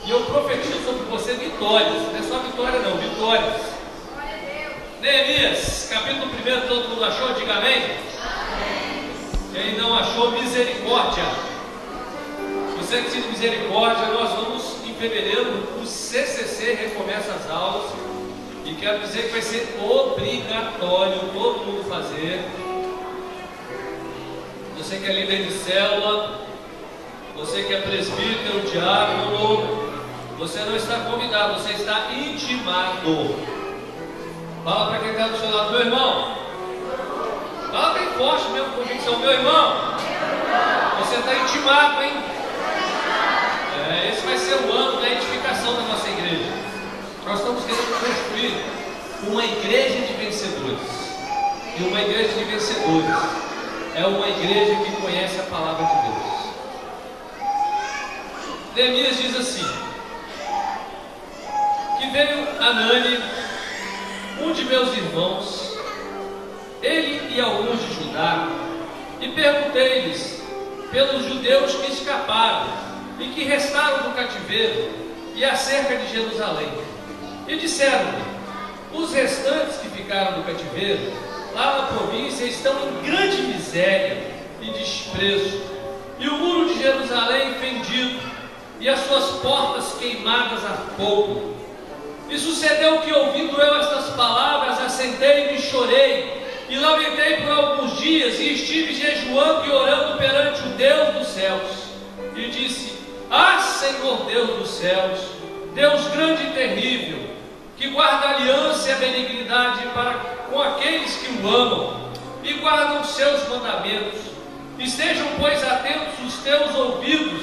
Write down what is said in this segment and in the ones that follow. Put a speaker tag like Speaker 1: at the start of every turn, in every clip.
Speaker 1: E eu profetizo sobre você vitórias. Não é só vitória não, vitórias. Neemias, capítulo 1, todo mundo achou? Diga amém. Quem não achou, misericórdia. Você que precisa de misericórdia, nós vamos em fevereiro, o CCC recomeça as aulas. E quero dizer que vai ser obrigatório todo mundo fazer. Você que é líder de célula, você que é presbítero, diácono, você não está convidado, você está intimado. Fala para quem está do seu lado, meu irmão. Fala bem forte mesmo, convicção, meu irmão. Você está intimado, hein? Esse vai ser o ano da edificação da nossa igreja. Nós estamos querendo construir uma igreja de vencedores. E uma igreja de vencedores é uma igreja que conhece a palavra de Deus. Neemias diz assim: que veio Anani, um de meus irmãos, ele e alguns de Judá, e perguntei-lhes pelos judeus que escaparam e que restaram do cativeiro e acerca de Jerusalém. E disseram-me: os restantes que ficaram no cativeiro lá na província estão em grande miséria e desprezo, e o muro de Jerusalém fendido, e as suas portas queimadas a fogo. E sucedeu que, ouvindo eu estas palavras, assentei-me e chorei, e lamentei por alguns dias, e estive jejuando e orando perante o Deus dos céus. E disse: ah, Senhor Deus dos céus, Deus grande e terrível, que guarda aliança e a benignidade para com aqueles que o amam e guardam os seus mandamentos. Estejam, pois, atentos os teus ouvidos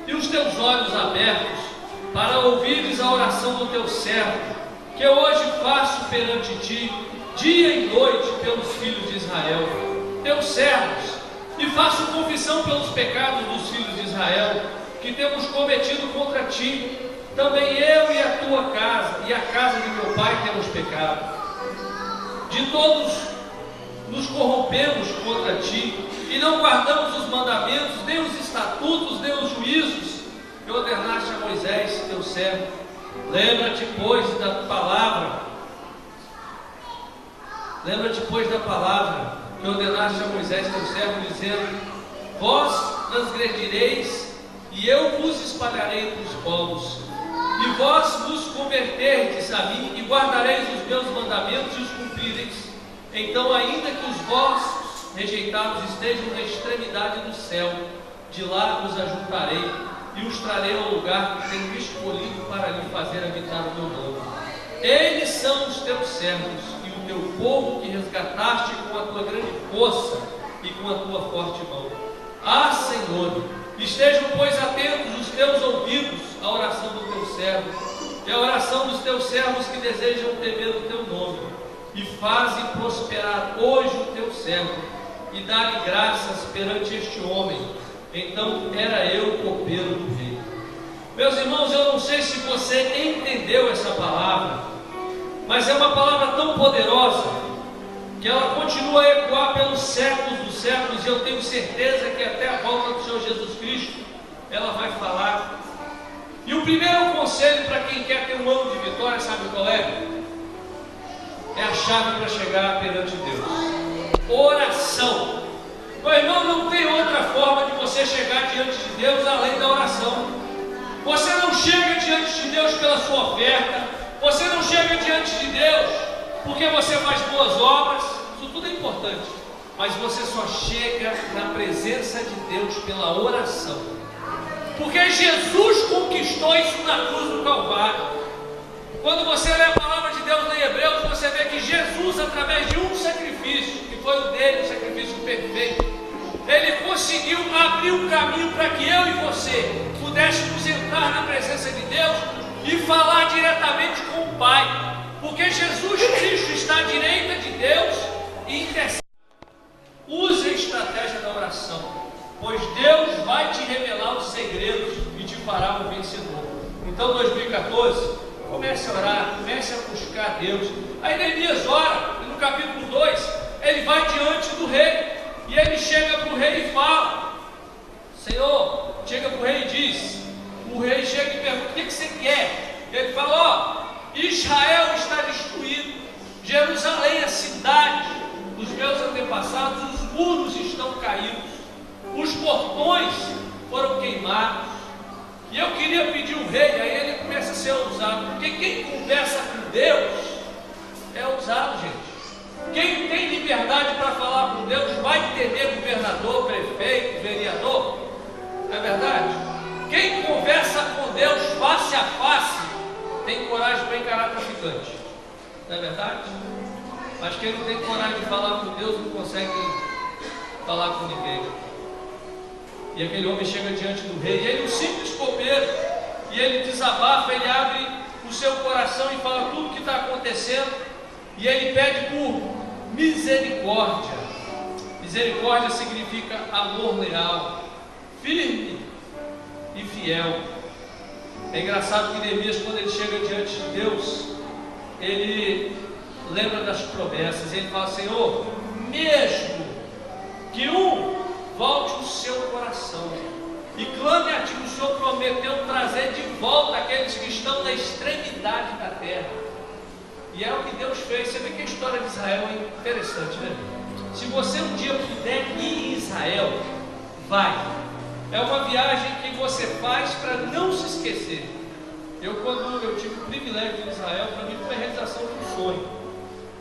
Speaker 1: e os teus olhos abertos, para ouvires a oração do teu servo, que eu hoje faço perante ti, dia e noite, pelos filhos de Israel, teus servos, e faço confissão pelos pecados dos filhos de Israel, que temos cometido contra ti. Também eu e a tua casa, e a casa de meu pai temos pecado. De todos nos corrompemos contra ti, e não guardamos os mandamentos, nem os estatutos, nem os juízos que ordenaste a Moisés, teu servo. Lembra-te, pois, da palavra que ordenaste a Moisés, teu servo, dizendo: vós transgredireis, e eu vos espalharei entre os povos. E vós vos converterdes a mim, e guardareis os meus mandamentos e os cumprireis. Então, ainda que os vossos rejeitados estejam na extremidade do céu, de lá os ajuntarei, e os trarei ao lugar que tenho escolhido para lhe fazer habitar o meu nome. Eles são os teus servos, e o teu povo que resgataste com a tua grande força e com a tua forte mão. Ah, Senhor, estejam, pois, atentos os teus ouvidos à oração do teu servo, e à oração dos teus servos que desejam temer o teu nome, e faze prosperar hoje o teu servo, e dá-lhe graças perante este homem. Então era eu copeiro do rei. Meus irmãos, eu não sei se você entendeu essa palavra, mas é uma palavra tão poderosa, que ela continua a ecoar pelos séculos dos séculos, e eu tenho certeza que até a volta do Senhor Jesus Cristo, ela vai falar. E o primeiro conselho para quem quer ter um ano de vitória, sabe qual é? É a chave para chegar perante Deus: oração. Meu irmão, não tem outra forma de você chegar diante de Deus além da oração. Você não chega diante de Deus pela sua oferta, você não chega diante de Deus porque você faz boas obras, isso tudo é importante, mas você só chega na presença de Deus pela oração, porque Jesus conquistou isso na cruz do Calvário. Quando você lê a palavra de Deus em Hebreus, você vê que Jesus, através de um sacrifício, que foi o dele, o sacrifício perfeito, ele conseguiu abrir um caminho para que eu e você pudéssemos entrar na presença de Deus e falar diretamente com o Pai, porque Jesus Cristo está à direita de Deus e intercede. Use a estratégia da oração, pois Deus vai te revelar os segredos e te fará um vencedor. Então 2014, comece a orar, comece a buscar Deus. Aí Neemias ora, e no capítulo 2, ele vai diante do rei, e ele chega para o rei e fala: Senhor, chega para o rei e diz, o rei chega e pergunta: que você quer? Ele falou: Israel está destruído, Jerusalém, a cidade dos meus antepassados, os muros estão caídos, os portões foram queimados. E eu queria pedir o rei. Aí ele começa a ser ousado, porque quem conversa com Deus é ousado, gente. Quem tem liberdade para falar com Deus vai entender governador, prefeito, vereador. Não é verdade? Quem conversa com Deus face a face tem coragem para encarar traficante. Não é verdade? Mas quem não tem coragem de falar com Deus não consegue falar com ninguém. E aquele homem chega diante do rei, e ele é um simples copeiro, e ele desabafa, ele abre o seu coração e fala tudo o que está acontecendo, e ele pede por misericórdia. Misericórdia significa amor leal, firme e fiel. É engraçado que Neemias, quando ele chega diante de Deus, ele lembra das promessas, ele fala: Senhor, mesmo que volte o seu coração e clame a ti, o Senhor prometeu trazer de volta aqueles que estão na extremidade da terra. E é o que Deus fez. Você vê que a história de Israel é interessante, né? Se você um dia puder ir em Israel, vai. É uma viagem que você faz para não se esquecer. Quando eu tive o privilégio de ir em Israel, para mim foi a realização de um sonho.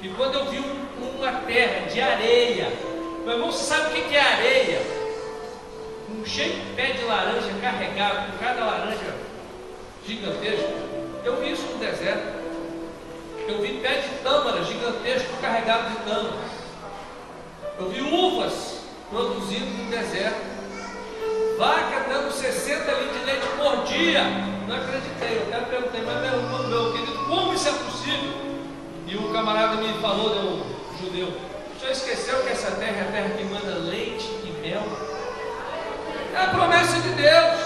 Speaker 1: E quando eu vi uma terra de areia, meu irmão, você sabe o que é areia? Um cheio de pé de laranja carregado, com cada laranja gigantesco. Eu vi isso no deserto. Eu vi pé de tâmara gigantesco carregado de tâmaras. Eu vi uvas produzindo no deserto. Vaca dando 60 litros de leite por dia. Não acreditei. Eu até perguntei: mas meu querido, como isso é possível? E o camarada me falou, o judeu: o senhor esqueceu que essa terra é a terra que manda leite e mel? É a promessa de Deus.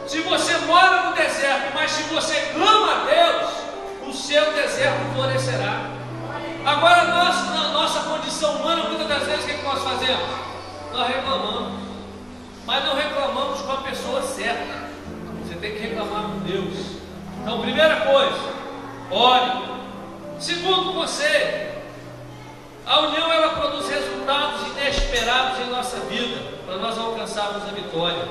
Speaker 1: Se você mora no deserto, mas se você clama a Deus, o seu deserto florescerá. Agora nós, na nossa condição humana, muitas das vezes o que nós fazemos? Nós reclamamos, mas não reclamamos com a pessoa certa. Você tem que reclamar com Deus. Então, primeira coisa, ore. Segundo, a união ela produz resultados inesperados em nossa vida, para nós alcançarmos a vitória.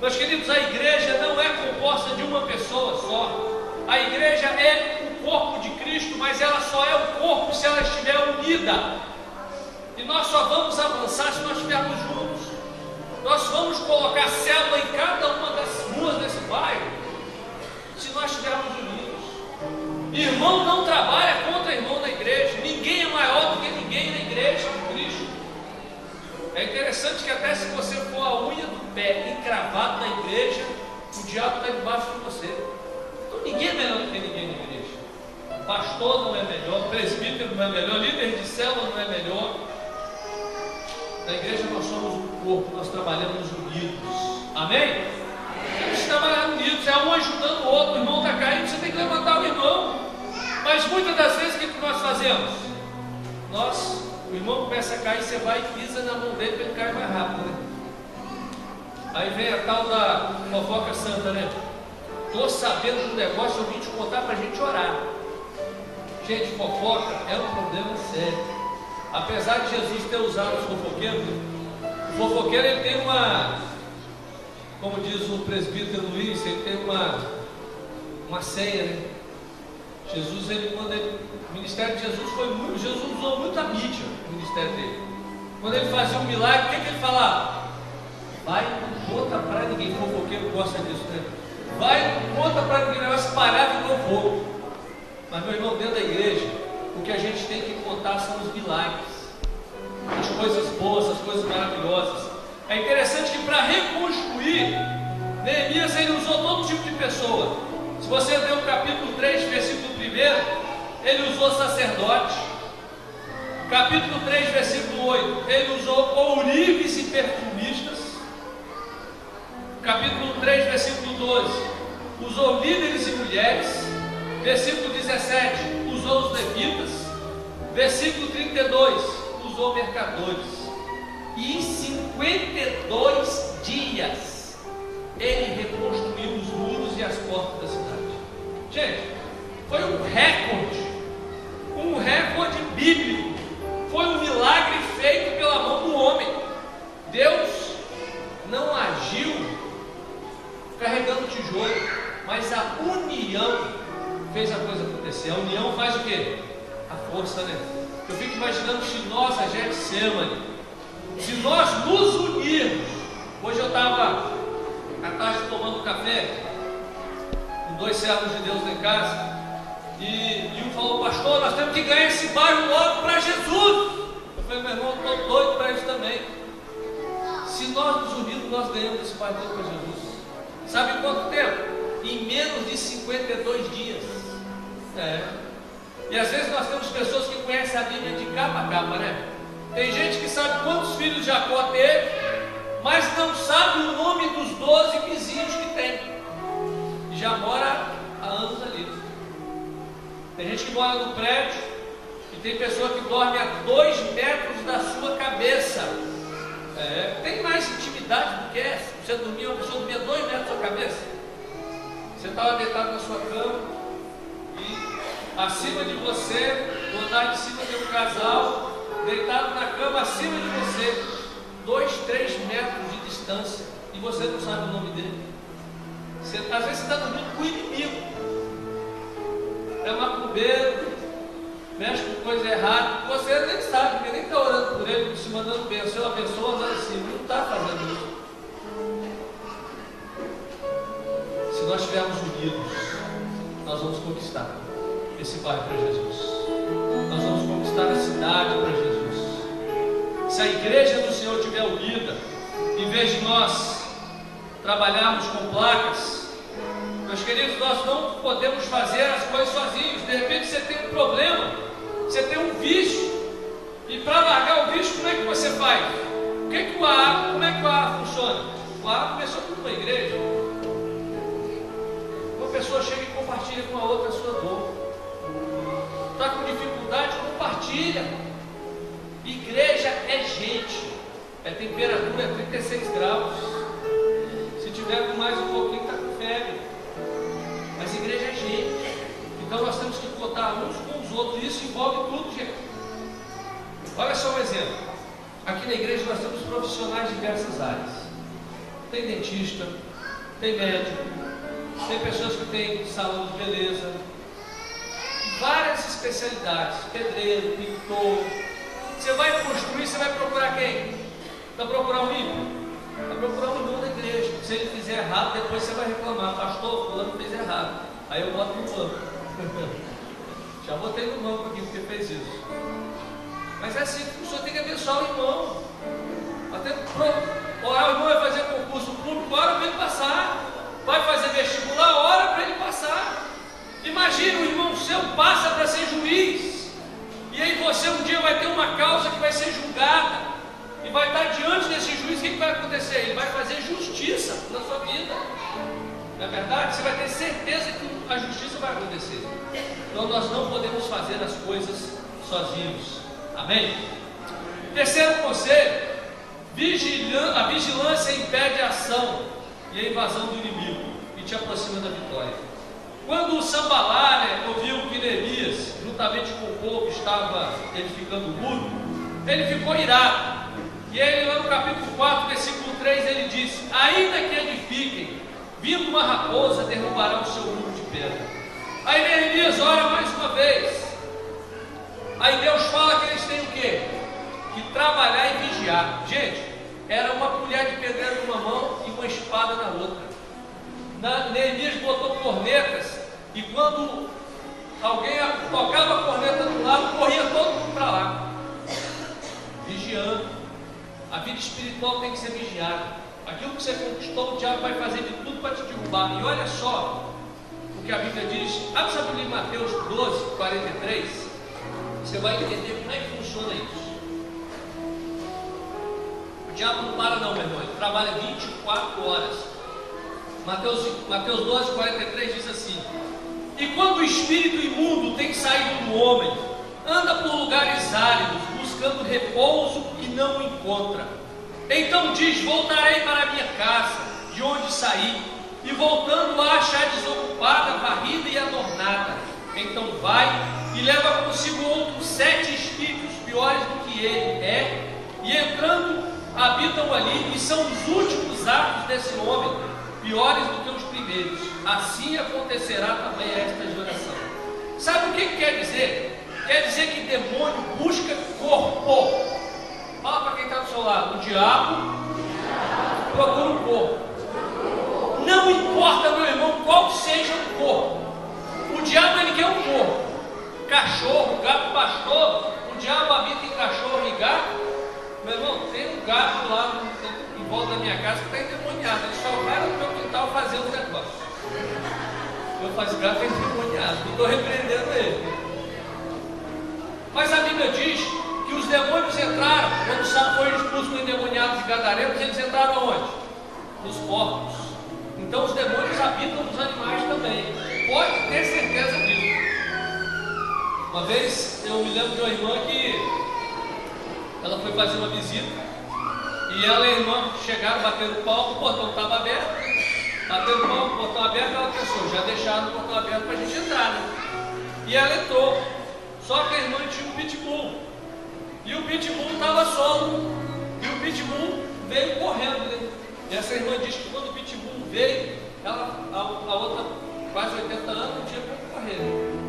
Speaker 1: Meus queridos, a igreja não é composta de uma pessoa só. A igreja é o corpo de Cristo, mas ela só é o corpo se ela estiver unida. E nós só vamos avançar se nós estivermos juntos. Nós vamos colocar célula em cada uma das ruas desse bairro se nós estivermos unidos. Irmão não trabalha contra irmão na igreja. Ninguém é maior do que ninguém na igreja de Cristo. É interessante que até se você for a unha do pé encravado na igreja, o diabo está debaixo de você. Então ninguém é melhor do que ninguém na igreja. Pastor não é melhor, presbítero não é melhor, líder de célula não é melhor. Na igreja nós somos um corpo, nós trabalhamos unidos. Amém? Temos que trabalhar unidos, é um ajudando o outro. O irmão está caindo, você tem que levantar o irmão. Mas muitas das vezes o que nós fazemos? O irmão começa a cair, você vai e pisa na mão dele para ele cair mais rápido, né? Aí vem a tal da fofoca santa, né? Estou sabendo do negócio, eu vim te contar para a gente orar. Gente, fofoca é um problema sério. Apesar de Jesus ter usado os fofoqueiros, o fofoqueiro ele tem como diz o presbítero Luiz, ele tem uma senha, né? Jesus, o ministério de Jesus Jesus usou muito a mídia, o ministério dele. Quando ele fazia um milagre, o que ele falava? Vai, não conta para ninguém. Fofoqueiro gosta disso, né? Vai, não conta para ninguém, vai espalhar igual fogo. Mas, meu irmão, dentro da igreja, o que a gente tem que contar são os milagres, as coisas boas, as coisas maravilhosas. É interessante que para reconstruir, Neemias ele usou todo tipo de pessoa. Se você ler o capítulo 3, versículo 1, ele usou sacerdote. Capítulo 3, versículo 8, ele usou ourives e perfumistas. Capítulo 3, versículo 12, usou líderes e mulheres. Versículo 17, usou os levitas. Versículo 32, usou mercadores. E em 52 dias ele reconstruiu os muros e as portas da cidade. Gente, foi um recorde bíblico, foi um milagre feito pela mão do homem. Deus não agiu carregando tijolo, mas a união fez a coisa acontecer. A união faz o quê? A força, né? Eu fico imaginando se nós, a Getsemane, se nós nos unirmos. Hoje eu estava à tarde tomando café com 2 servos de Deus lá em casa, e um falou: pastor, nós temos que ganhar esse bairro logo para Jesus. Eu falei: meu irmão, eu estou doido para isso também. Se nós nos unirmos, nós ganhamos esse bairro todo para Jesus. Sabe em quanto tempo? Em menos de 52 dias. E às vezes nós temos pessoas que conhecem a Bíblia de capa a capa, né? Tem gente que sabe quantos filhos Jacó teve, mas não sabe o nome dos 12 vizinhos que tem, e já mora há anos ali. Tem gente que mora no prédio, e tem pessoa que dorme a 2 metros da sua cabeça. Tem mais intimidade do que essa. Você dormia, uma pessoa dormia 2 metros da sua cabeça. Você estava deitado na sua cama, e acima de você, no andar de cima tem um casal deitado na cama acima de você, 2, 3 metros de distância, e você não sabe o nome dele. Às vezes você está dormindo com o inimigo, é macumbeiro, mexe com coisa errada, você nem sabe, porque nem está orando por ele, se mandando bênção. A pessoa anda assim, não está fazendo isso. Se nós estivermos unidos, nós vamos conquistar esse bairro para Jesus. Nós vamos conquistar a cidade para Jesus. Se a igreja do Senhor estiver unida, em vez de nós trabalharmos com placas, meus queridos, nós não podemos fazer as coisas sozinhos. De repente você tem um problema, você tem um vício, e para largar o vício, como é que você faz? Como é que o AA funciona? O AA começou tudo numa igreja. Uma pessoa chega e compartilha com a outra a sua dor. Está com dificuldade, compartilha. Igreja é gente, temperatura 36 graus. Se tiver com mais um pouquinho, está com febre. Mas igreja é gente. Então nós temos que contar uns com os outros. Isso envolve tudo, gente. Olha só um exemplo. Aqui na igreja nós temos profissionais de diversas áreas. Tem dentista, tem médico, tem pessoas que têm salão de beleza, várias especialidades, pedreiro, pintor. Você vai construir, você vai procurar quem? Vai procurar um ímpio? Vai procurar um irmão da igreja. Se ele fizer errado, depois você vai reclamar: pastor, fulano fez errado. Aí eu boto no banco. Já botei no banco aqui porque fez isso. Mas é assim que o senhor tem que abençoar o irmão. O irmão vai fazer concurso público, ora para ele passar. Vai fazer vestibular, ora para ele passar. Imagina, o irmão seu passa para ser juiz, e aí você um dia vai ter uma causa que vai ser julgada, e vai estar diante desse juiz. O que vai acontecer? Ele vai fazer justiça na sua vida. Não é verdade? Você vai ter certeza que a justiça vai acontecer. Então nós não podemos fazer as coisas sozinhos. Amém? Terceiro conselho: a vigilância impede a ação e a invasão do inimigo, e te aproxima da vitória. Quando o Sanballat ouviu que Neemias, juntamente com o povo, estava edificando o muro, ele ficou irado. E ele, lá no capítulo 4, versículo 3, ele disse: ainda que edifiquem, vindo uma raposa, derrubará o seu muro de pedra. Aí Neemias ora mais uma vez. Aí Deus fala que eles têm o quê? Que trabalhar e vigiar. Gente, era uma colher de pedreiro numa mão e uma espada na outra. Neemias botou cornetas, e quando alguém tocava a corneta do lado, corria todo mundo para lá, vigiando. A vida espiritual tem que ser vigiada. Aquilo que você conquistou, o diabo vai fazer de tudo para te derrubar. E olha só o que a Bíblia diz. Abre essa Bíblia em Mateus 12, 43. Você vai entender como é que funciona isso. O diabo não para não, meu irmão. Ele trabalha 24 horas. Mateus 12, 43 diz assim: e quando o espírito imundo tem saído do homem, anda por lugares áridos, buscando repouso e não o encontra. Então diz: voltarei para a minha casa, de onde saí, e voltando a achar desocupada, varrida e adornada. Então vai e leva consigo outros 7 espíritos piores do que ele é, e entrando habitam ali, e são os últimos atos desse homem, piores do que os primeiros. Assim acontecerá também a esta geração. Sabe o que quer dizer? Quer dizer que demônio busca corpo. Fala para quem está do seu lado: o diabo procura um corpo. Não importa, meu irmão, qual seja o corpo. O diabo, ele quer um corpo. Cachorro, gato, pastor. O diabo habita em cachorro e gato. Meu irmão, tem um gato lá em volta da minha casa que está endemoniado. Ele só vai no meu quintal fazer os negócios. Eu faço gato é endemoniado. Não estou repreendendo ele. Mas a Bíblia diz que os demônios entraram, quando foi expulso com endemoniados e gadarenos, eles entraram aonde? Nos porcos. Então os demônios habitam nos animais também. Pode ter certeza disso. Uma vez eu me lembro de uma irmã que ela foi fazer uma visita e ela e a irmã chegaram, bateram o pau, o portão estava aberto. Bateram o pau, o portão aberto, ela pensou, já deixaram o portão aberto para a gente entrar, né? E ela entrou. Só que a irmã tinha um pitbull. E o pitbull estava solto. E o pitbull veio correndo, né? E essa irmã diz que quando o pitbull veio, ela, a outra, quase 80 anos, não tinha como correr.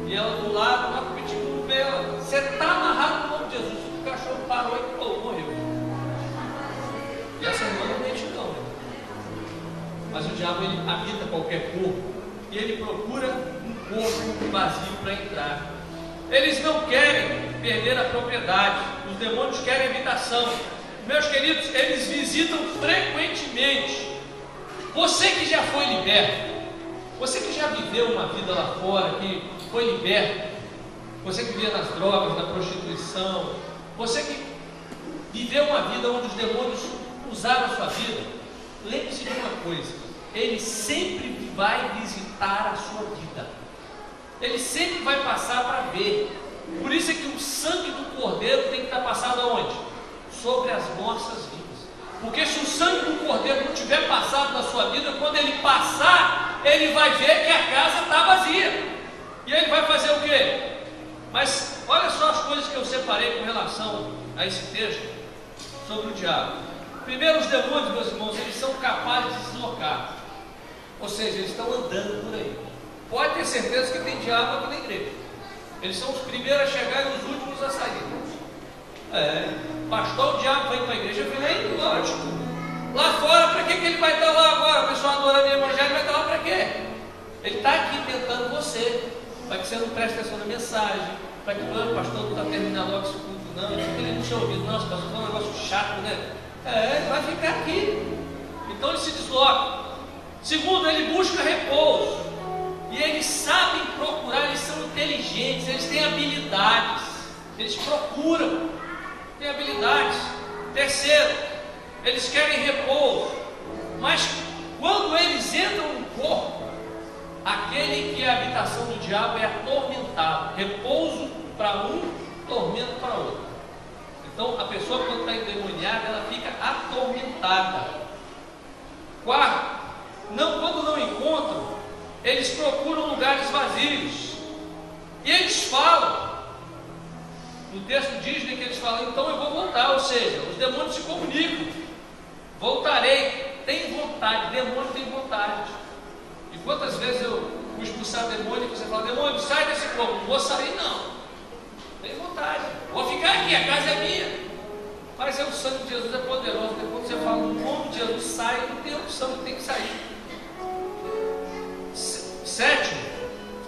Speaker 1: E ela do lado, lá, o pitbull veio, ela, você está amarrado no nome de Jesus. O cachorro parou e pô, morreu. E essa irmã não mente não, né? Mas o diabo, ele habita qualquer corpo. E ele procura um corpo vazio para entrar. Eles não querem perder a propriedade. Os demônios querem habitação. Meus queridos, eles visitam frequentemente. Você que já foi liberto, você que já viveu uma vida lá fora, que foi liberto, você que vivia nas drogas, na prostituição, você que viveu uma vida onde os demônios usaram a sua vida, lembre-se de uma coisa: ele sempre vai visitar a sua vida. Ele sempre vai passar para ver. Por isso é que o sangue do Cordeiro tem que estar passado aonde? Sobre as nossas vidas. Porque se o sangue do Cordeiro não tiver passado na sua vida, quando ele passar, ele vai ver que a casa está vazia. E ele vai fazer o quê? Mas olha só as coisas que eu separei com relação a esse texto sobre o diabo. Primeiro, os demônios, meus irmãos, eles são capazes de se deslocar. Ou seja, eles estão andando por aí. Pode ter certeza que tem diabo aqui na igreja. Eles são os primeiros a chegar e os últimos a sair. Pastor, o diabo vem para a igreja, vem, lógico. Lá fora, para que ele vai estar lá agora? O pessoal adorando o evangelho vai estar lá para quê? Ele está aqui tentando você, para que você não preste atenção na mensagem, para que o pastor não está terminando logo esse culto, não, ele não tinha ouvido, não, pastor, foi um negócio chato, né? Ele vai ficar aqui. Então ele se desloca. Segundo, ele busca repouso. E eles sabem procurar, eles são inteligentes, eles têm habilidades, eles procuram, têm habilidades. Terceiro, eles querem repouso, mas quando eles entram no corpo, aquele que é a habitação do diabo é atormentado. Repouso para um, tormento para outro. Então a pessoa, quando está endemoniada, ela fica atormentada. Quarto, quando não encontram, eles procuram lugares vazios. E eles falam. No texto diz que eles falam, então eu vou voltar. Ou seja, os demônios se comunicam. Voltarei. Tem vontade. Demônio tem vontade. E quantas vezes eu fui expulsar demônio e você fala, demônio, sai desse corpo. Não vou sair não. Tem vontade. Vou ficar aqui, a casa é minha. Mas o sangue de Jesus é poderoso. Depois você fala, o nome de Jesus sai, não tem opção, ele tem que sair. Sétimo,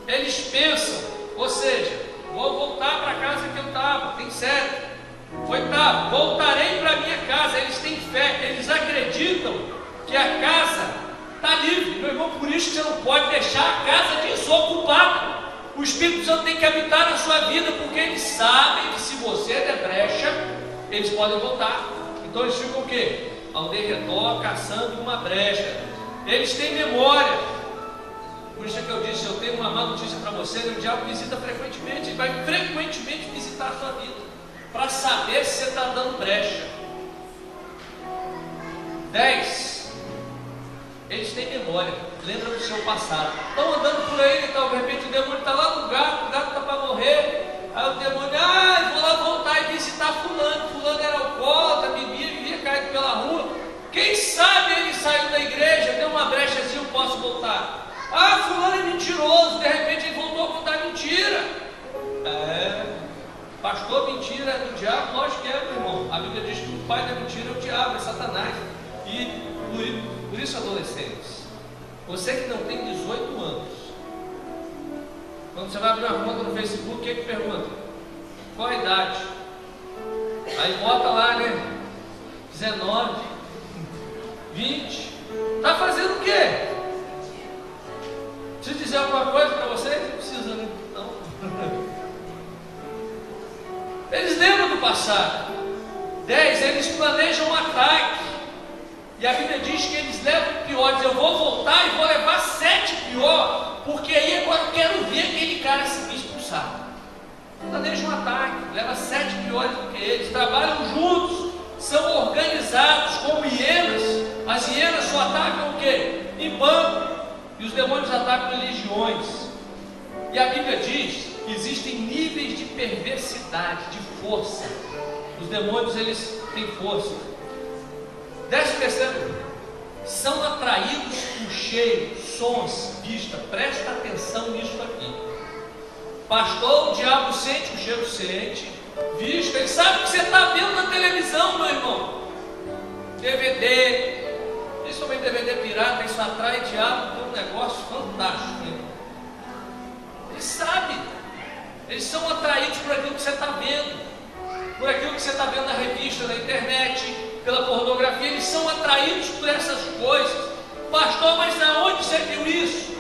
Speaker 1: eles pensam, ou seja, vou voltar para a casa que eu estava, tem 7. Oitavo, voltarei para a minha casa. Eles têm fé, eles acreditam que a casa está livre. Meu irmão, por isso que você não pode deixar a casa desocupada. O Espírito Santo tem que habitar na sua vida, porque eles sabem que se você der brecha, eles podem voltar. Então eles ficam o quê? Ao derredor, caçando uma brecha. Eles têm memória. Por isso é que eu disse, eu tenho uma má notícia para você, o diabo visita frequentemente, ele vai frequentemente visitar a sua vida, para saber se você está dando brecha. 10. Eles têm memória, lembram do seu passado. Estão andando por aí e tal, de repente pastor, mentira é do diabo. Lógico que é, meu irmão. A Bíblia diz que o pai da mentira é o diabo, é Satanás. E por isso, adolescentes, você que não tem 18 anos, quando você vai abrir uma conta no Facebook, o que pergunta? Qual a idade? Aí bota lá, né? 19, 20. Está fazendo o quê? Preciso dizer alguma coisa para vocês? Não precisa, né? Não. Eles lembram do passado. 10, eles planejam um ataque. E a Bíblia diz que eles levam o pior. Diz, eu vou voltar e vou levar 7 pior, porque aí agora eu quero ver aquele cara se expulsar. Planejam um ataque, leva 7 piores do que eles, trabalham juntos, são organizados como hienas. As hienas só atacam o quê? Em bando. E os demônios atacam em legiões. E a Bíblia diz que existem níveis de perversidade, de força. Os demônios, eles têm força. 10%. São atraídos por cheiro, sons, vista. Presta atenção nisso aqui. Pastor, o diabo sente, o cheiro sente. Vista, ele sabe o que você está vendo na televisão, meu irmão. DVD, principalmente DVD pirata, isso atrai diabo, é um negócio fantástico. Né? Ele sabe. Eles são atraídos por aquilo que você está vendo, por aquilo que você está vendo na revista, na internet, pela pornografia. Eles são atraídos por essas coisas. Pastor, mas aonde você viu isso?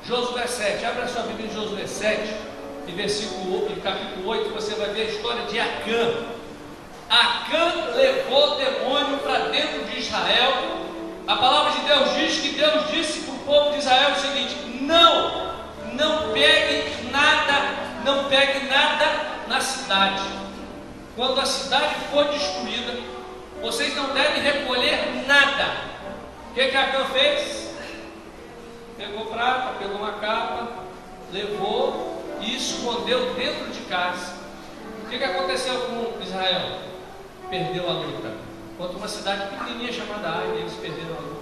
Speaker 1: Josué 7, abre a sua Bíblia em Josué 7, em capítulo 8, você vai ver a história de Acã. Acã levou o demônio para dentro de Israel. A palavra de Deus diz que Deus disse para o povo de Israel o seguinte: não pegue nada na cidade. Quando a cidade for destruída, vocês não devem recolher nada. O que Acã fez? Pegou prata, pegou uma capa, levou e escondeu dentro de casa. O que aconteceu com Israel? Perdeu a luta. Contra uma cidade pequenininha chamada Ai, eles perderam a luta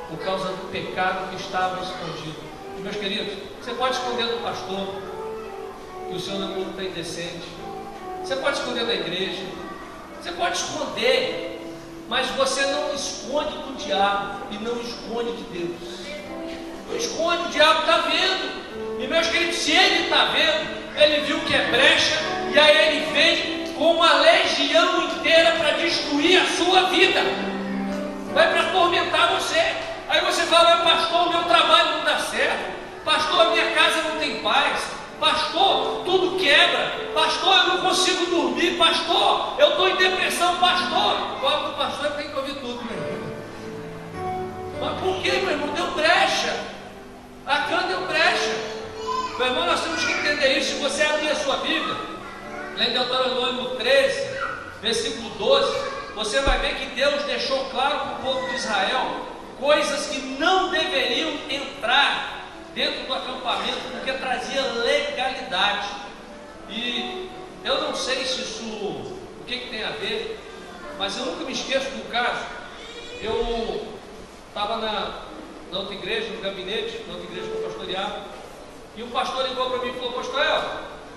Speaker 1: por causa do pecado que estava escondido. E, meus queridos, você pode esconder do pastor que o seu namoro está indecente. Você pode esconder da igreja. Você pode esconder, mas você não esconde do diabo e não esconde de Deus. Não esconde, o diabo está vendo. E, meus queridos, se ele está vendo, ele viu que é brecha, e aí ele vem com uma legião inteira para destruir a sua vida. Vai para atormentar você. Aí você fala: pastor, o meu trabalho não dá certo. Pastor, a minha casa não tem paz. Pastor, tudo quebra. Pastor, eu não consigo dormir. Pastor, eu estou em depressão. Pastor, o pastor tem que ouvir tudo, meu irmão. Mas por que, meu irmão? Deu brecha. Acã deu brecha. Meu irmão, nós temos que entender isso. Se você abrir a sua Bíblia, lá em Deuteronômio 13, versículo 12, você vai ver que Deus deixou claro para o povo de Israel coisas que não deveriam entrar dentro do acampamento, porque trazia legalidade. E eu não sei se isso, o que tem a ver, mas eu nunca me esqueço do caso. Eu estava na outra igreja, no gabinete, na outra igreja que eu pastoreava, e um pastor ligou para mim e falou: pastor,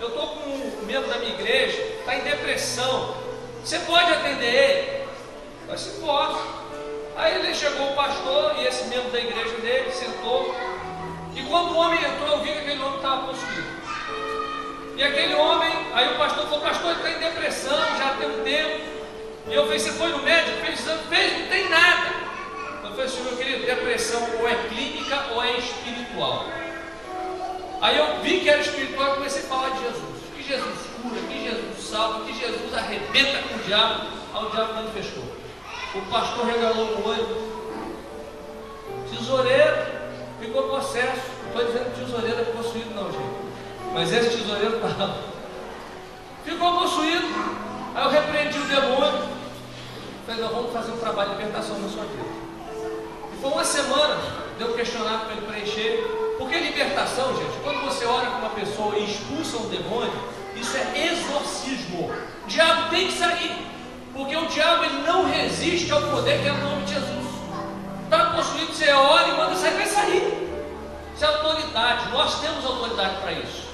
Speaker 1: eu estou com um membro da minha igreja, está em depressão, você pode atender ele? Eu disse: posso. Aí ele chegou o pastor e esse membro da igreja dele sentou, e quando o homem entrou, eu vi que aquele homem estava possuído. E aquele homem, aí o pastor falou: pastor, ele está em depressão, já tem um tempo. E eu falei: você foi no médico? Fez exame? Fez, não tem nada. Eu falei assim: meu querido, depressão ou é clínica ou é espiritual. Aí eu vi que era espiritual e comecei a falar de Jesus. Que Jesus cura, que Jesus salva, que Jesus arrebenta com o diabo. Aí o diabo manifestou. O pastor regalou o olho. Tesoureiro ficou possesso. Não estou dizendo que tesoureiro é possuído, não, gente. Mas esse tesoureiro estava. Ficou possuído. Aí eu repreendi o demônio. Falei: nós vamos fazer um trabalho de libertação na sua vida. E foi uma semana. Deu um questionário para ele preencher. Porque libertação, gente, quando você ora com uma pessoa e expulsa um demônio, isso é exorcismo. O diabo tem que sair. Porque o diabo, ele não resiste ao poder que é o nome de Jesus. Está possuído, você ora e manda sair, vai sair. Isso é autoridade. Nós temos autoridade para isso.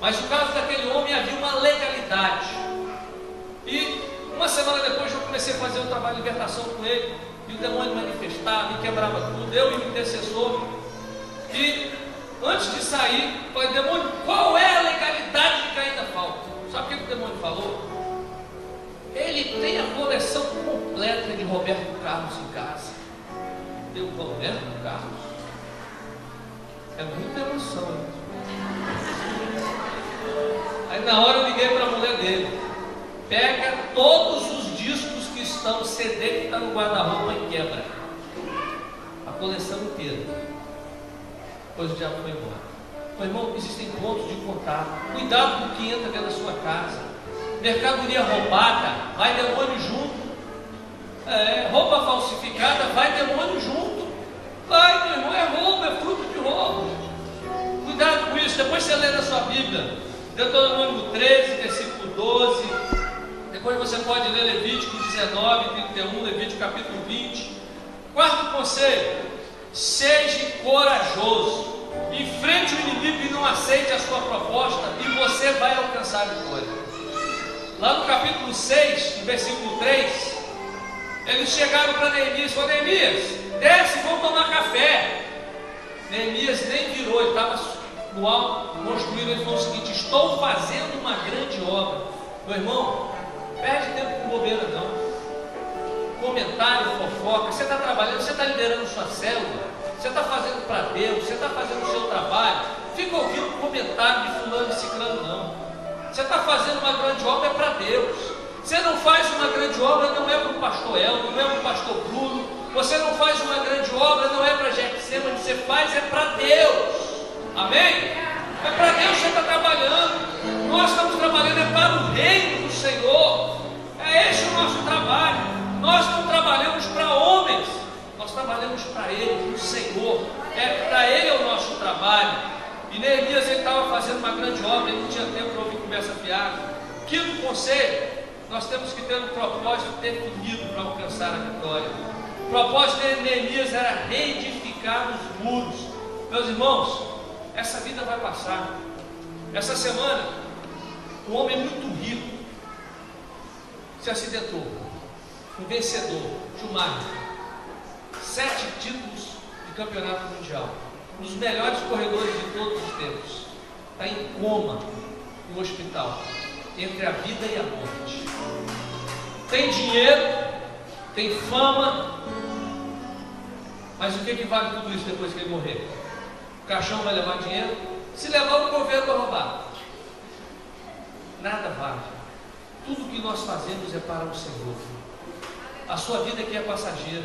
Speaker 1: Mas no caso daquele homem havia uma legalidade. E uma semana depois eu comecei a fazer um trabalho de libertação com ele. E o demônio manifestava e quebrava tudo. Eu e o intercessor. E antes de sair, eu falei: demônio, qual é a legalidade de que ainda falta? Sabe o que o demônio falou? Ele tem a coleção completa de Roberto Carlos em casa. Eu, Roberto Carlos? É muita emoção. Aí na hora eu liguei para a mulher dele: pega todos os discos que estão, CD que está no guarda-roupa e quebra a coleção inteira. Depois o diabo foi embora. Meu irmão, existem pontos de contato. Cuidado com o que entra dentro da sua casa. Mercadoria roubada, vai demônio junto. Roupa falsificada, vai demônio junto. Vai, meu irmão, é roubo, é fruto de roubo. Cuidado com isso. Depois você lê na sua Bíblia, Deuteronômio 13, versículo 12. Depois você pode ler Levítico 19, 31, Levítico capítulo 20. Quarto conselho: seja corajoso. Enfrente o inimigo e não aceite a sua proposta, e você vai alcançar a vitória. Lá no capítulo 6, no versículo 3, eles chegaram para Neemias e falaram: Neemias, desce, vamos tomar café. Neemias nem virou, ele estava no alto, construindo. Ele falou o seguinte: estou fazendo uma grande obra. Meu irmão, perde tempo com bobeira não. Comentário, fofoca. Você está trabalhando, você está liderando sua célula, você está fazendo para Deus, você está fazendo o seu trabalho. Fica ouvindo comentário de fulano e ciclano não. Você está fazendo uma grande obra, é para Deus. Você não faz uma grande obra, não é para o pastor Elton, não é para o pastor Bruno. Você não faz uma grande obra, não é para Jefferson, você faz é para Deus. Amém? É para Deus que você está trabalhando. Nós estamos trabalhando é para o reino do Senhor. É esse o nosso trabalho. Nós não trabalhamos para homens, nós trabalhamos para Ele, o Senhor. Para Ele é o nosso trabalho. E Neemias, ele estava fazendo uma grande obra, ele não tinha tempo para ouvir conversa fiada. Quinto conselho: nós temos que ter um propósito definido para alcançar a vitória. O propósito de Neemias era reedificar os muros. Meus irmãos, essa vida vai passar. Essa semana, um homem muito rico se acidentou. Um vencedor, Schumacher, 7 títulos de campeonato mundial. Um dos melhores corredores de todos os tempos. Está em coma no hospital, entre a vida e a morte. Tem dinheiro, tem fama, mas o que vale tudo isso depois que ele morrer? O caixão vai levar dinheiro? Se levar, o governo vai roubar. Nada vale. Tudo que nós fazemos é para o Senhor. A sua vida aqui é passageira.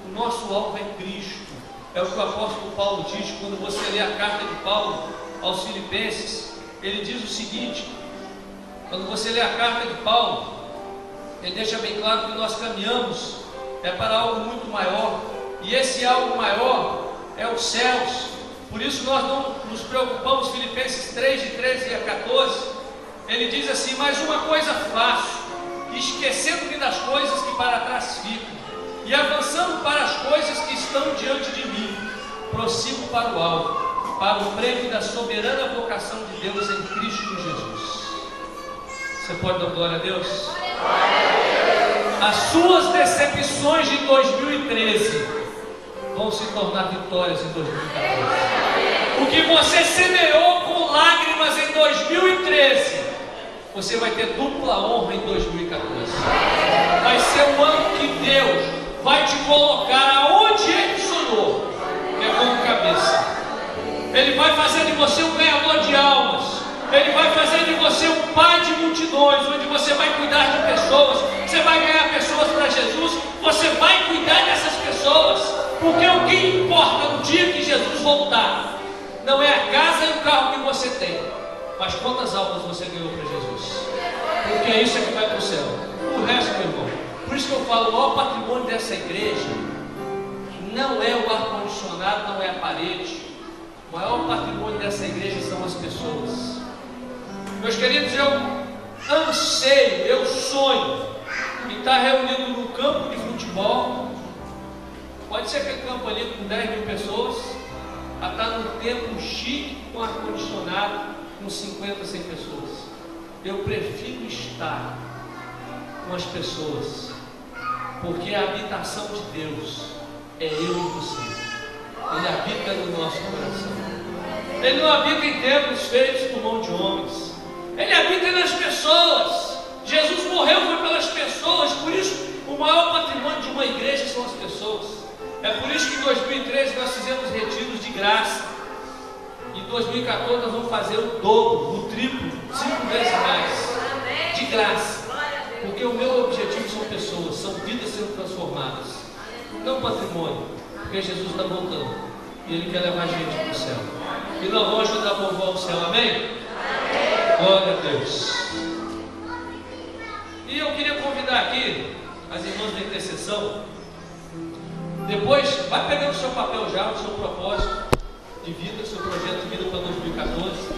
Speaker 1: O nosso alvo é Cristo. É o que o apóstolo Paulo diz quando você lê a carta de Paulo aos Filipenses. Ele diz o seguinte: quando você lê a carta de Paulo, ele deixa bem claro que nós caminhamos é para algo muito maior, e esse algo maior é os céus. Por isso nós não nos preocupamos. Filipenses 3, de 13 a 14, ele diz assim: mas uma coisa faço, esquecendo-me das coisas que para trás ficam, e avançando para as coisas que estão diante de mim, prossigo para o alvo, para o prêmio da soberana vocação de Deus em Cristo Jesus. Você pode dar glória a Deus? As suas decepções de 2013 vão se tornar vitórias em 2014. O que você semeou com lágrimas em 2013, você vai ter dupla honra em 2014. Vai ser o ano que Deus vai te colocar aonde Ele sonhou, que é como cabeça. Ele vai fazer de você um ganhador de almas. Ele vai fazer de você um pai de multidões, onde você vai cuidar de pessoas, você vai ganhar pessoas para Jesus, você vai cuidar dessas pessoas, porque o que importa no dia que Jesus voltar, não é a casa e o carro que você tem, mas quantas almas você ganhou para Jesus, porque é isso que vai para o céu. O resto, meu irmão, por isso que eu falo, o maior patrimônio dessa igreja não é o ar-condicionado, não é a parede. O maior patrimônio dessa igreja são as pessoas. Meus queridos, eu anseio, eu sonho em estar reunido num campo de futebol. Pode ser aquele campo ali com 10 mil pessoas, a estar num templo chique com ar-condicionado, com 50, 100 pessoas. Eu prefiro estar com as pessoas, porque a habitação de Deus é eu e você. Ele habita no nosso coração. Ele não habita em templos feitos por mão de homens. Ele habita nas pessoas. Jesus morreu foi pelas pessoas. Por isso o maior patrimônio de uma igreja são as pessoas. É por isso que em 2013 nós fizemos retiros de graça. Em 2014 nós vamos fazer o dobro, o triplo, 5 vezes mais, de graça. Porque o meu objetivo são pessoas, são vidas sendo transformadas, não patrimônio. Porque Jesus está voltando e Ele quer levar a gente para o céu. E nós vamos ajudar a povoar o céu, amém? Glória a Deus. E eu queria convidar aqui as irmãs da intercessão. Depois, vai pegando o seu papel já, o seu propósito de vida, o seu projeto de vida para 2014.